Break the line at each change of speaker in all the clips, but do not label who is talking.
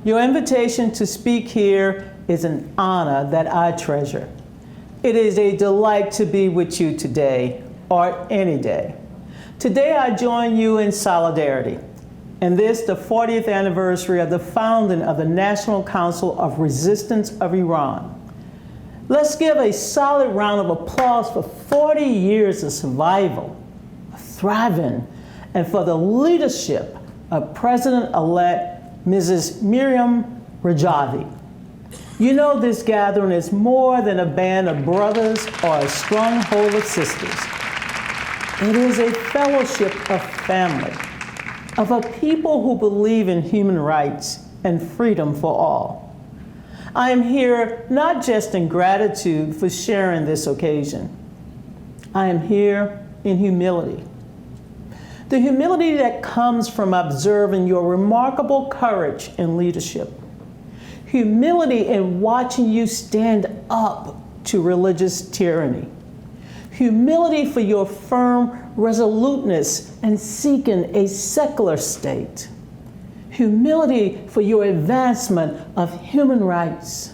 your invitation to speak here is an honor that I treasure. It is a delight to be with you today, or any day. Today I join you in solidarity, and this the 40th anniversary of the founding of the National Council of Resistance of Iran. Let's give a solid round of applause for 40 years of survival, of thriving, and for the leadership of President-elect Mrs. Miriam Rajavi. You know this gathering is more than a band of brothers or a stronghold of sisters. It is a fellowship of family, of a people who believe in human rights and freedom for all. I am here not just in gratitude for sharing this occasion. I am here in humility. The humility that comes from observing your remarkable courage and leadership. Humility in watching you stand up to religious tyranny. Humility for your firm resoluteness in seeking a secular state. Humility for your advancement of human rights.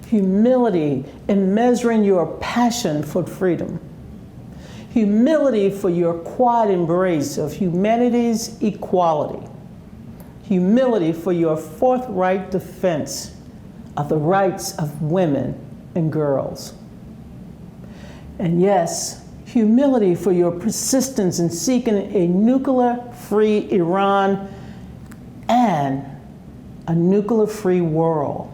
Humility in measuring your passion for freedom. Humility for your quiet embrace of humanity's equality. Humility for your forthright defense of the rights of women and girls. And yes, humility for your persistence in seeking a nuclear-free Iran and a nuclear-free world.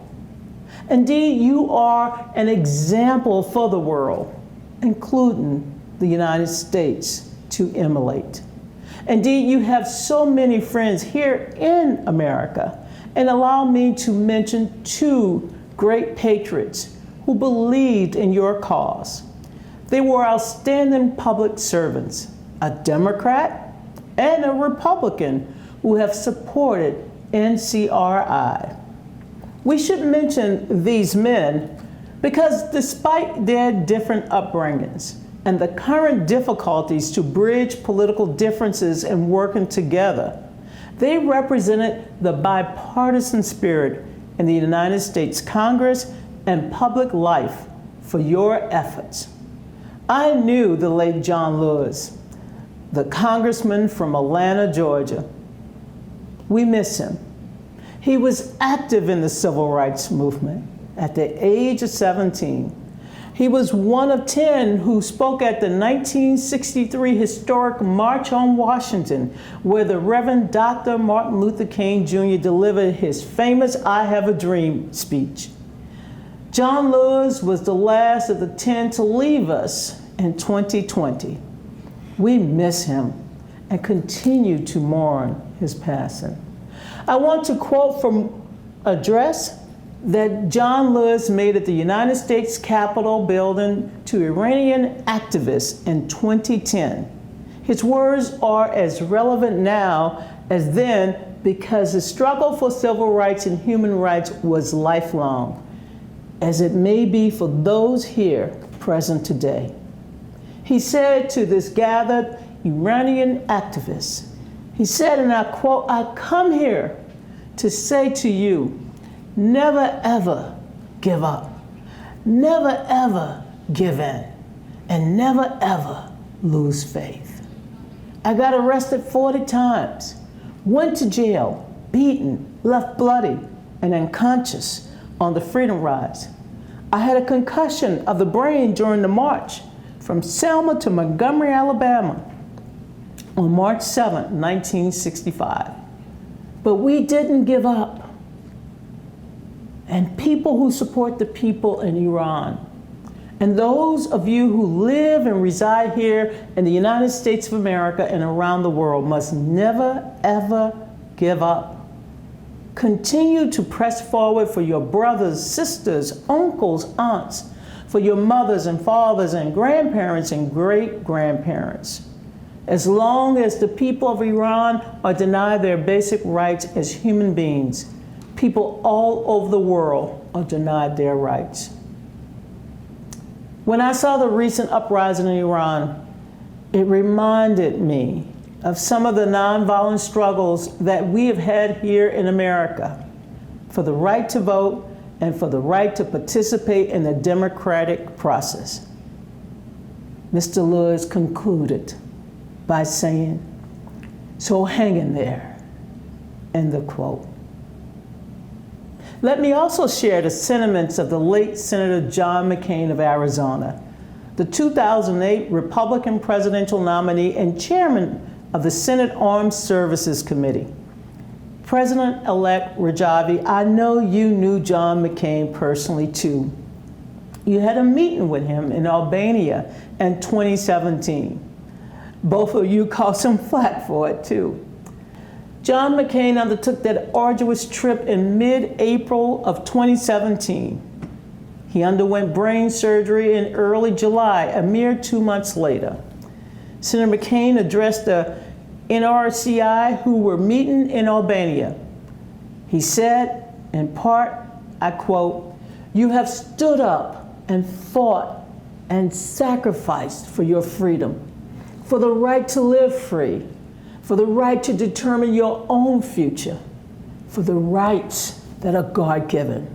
Indeed, you are an example for the world, including the United States, to emulate. Indeed, you have so many friends here in America, and allow me to mention two great patriots who believed in your cause. They were outstanding public servants, a Democrat and a Republican who have supported NCRI. We should mention these men because despite their different upbringings and the current difficulties to bridge political differences and working together, they represented the bipartisan spirit in the United States Congress and public life for your efforts. I knew the late John Lewis, the congressman from Atlanta, Georgia. We miss him. He was active in the civil rights movement at the age of 17. He was one of 10 who spoke at the 1963 historic March on Washington, where the Reverend Dr. Martin Luther King Jr. delivered his famous I Have a Dream speech. John Lewis was the last of the 10 to leave us in 2020. We miss him and continue to mourn his passing. I want to quote from an address that John Lewis made at the United States Capitol building to Iranian activists in 2010. His words are as relevant now as then because the struggle for civil rights and human rights was lifelong, as it may be for those here present today. He said to this gathered Iranian activists, he said, and I quote, "I come here to say to you, never ever give up, never ever give in, and never ever lose faith. I got arrested 40 times, went to jail, beaten, left bloody, and unconscious on the Freedom Rides. I had a concussion of the brain during the march from Selma to Montgomery, Alabama on March 7, 1965. But we didn't give up. And people who support the people in Iran, and those of you who live and reside here in the United States of America and around the world must never, ever give up. Continue to press forward for your brothers, sisters, uncles, aunts, for your mothers and fathers and grandparents and great-grandparents. As long as the people of Iran are denied their basic rights as human beings, people all over the world are denied their rights. When I saw the recent uprising in Iran, it reminded me of some of the nonviolent struggles that we have had here in America. for the right to vote, and for the right to participate in the democratic process. Mr. Lewis concluded by saying, "So hang in there," end of quote. Let me also share the sentiments of the late Senator John McCain of Arizona, the 2008 Republican presidential nominee and chairman of the Senate Armed Services Committee. President-elect Rajavi, I know you knew John McCain personally too. You had a meeting with him in Albania in 2017. Both of you caught some flack for it too. John McCain undertook that arduous trip in mid-April of 2017. He underwent brain surgery in early July, a mere 2 months later. Senator McCain addressed the NCRI who were meeting in Albania. He said, in part, I quote, "You have stood up and fought and sacrificed for your freedom, for the right to live free, for the right to determine your own future, for the rights that are God-given.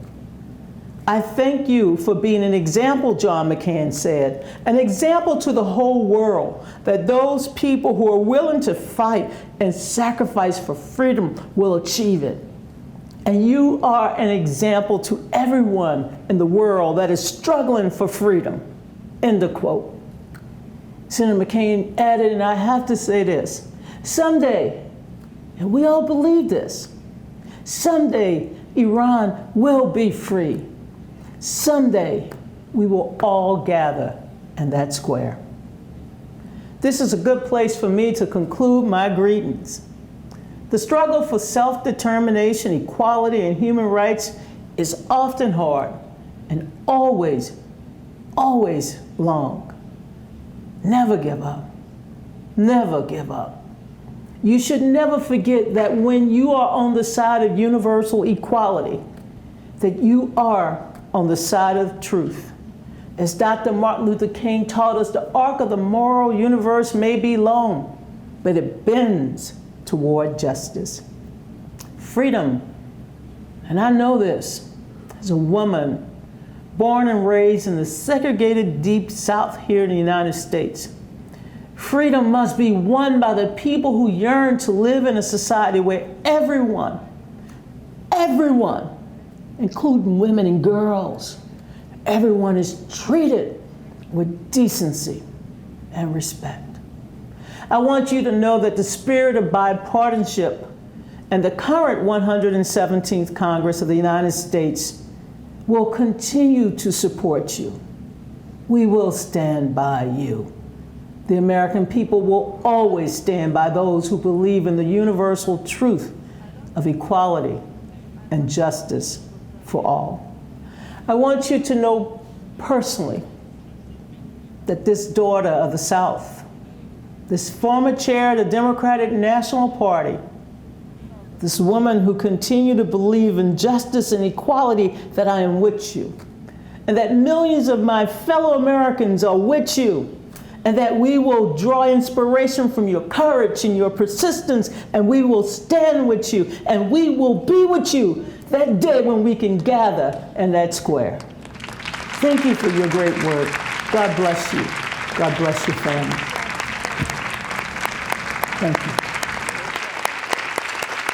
I thank you for being an example," John McCain said, "an example to the whole world that those people who are willing to fight and sacrifice for freedom will achieve it. And you are an example to everyone in the world that is struggling for freedom," end of quote. Senator McCain added, and I have to say this, someday, and we all believe this, someday Iran will be free. Someday we will all gather in that square. This is a good place for me to conclude my greetings. The struggle for self-determination, equality, and human rights is often hard and always, always long. Never give up. Never give up. You should never forget that when you are on the side of universal equality, that you are on the side of truth. As Dr. Martin Luther King taught us, the arc of the moral universe may be long, but it bends toward justice. Freedom, and I know this as a woman born and raised in the segregated Deep South here in the United States. Freedom must be won by the people who yearn to live in a society where everyone, including women and girls, everyone is treated with decency and respect. I want you to know that the spirit of bipartisanship and the current 117th Congress of the United States will continue to support you. We will stand by you. The American people will always stand by those who believe in the universal truth of equality and justice for all. I want you to know personally that this daughter of the South, this former chair of the Democratic National Party, this woman who continued to believe in justice and equality, that I am with you, and that millions of my fellow Americans are with you, and that we will draw inspiration from your courage and your persistence, and we will stand with you, and we will be with you that day when we can gather in that square. Thank you for your great work. God bless you. God bless your family. Thank you.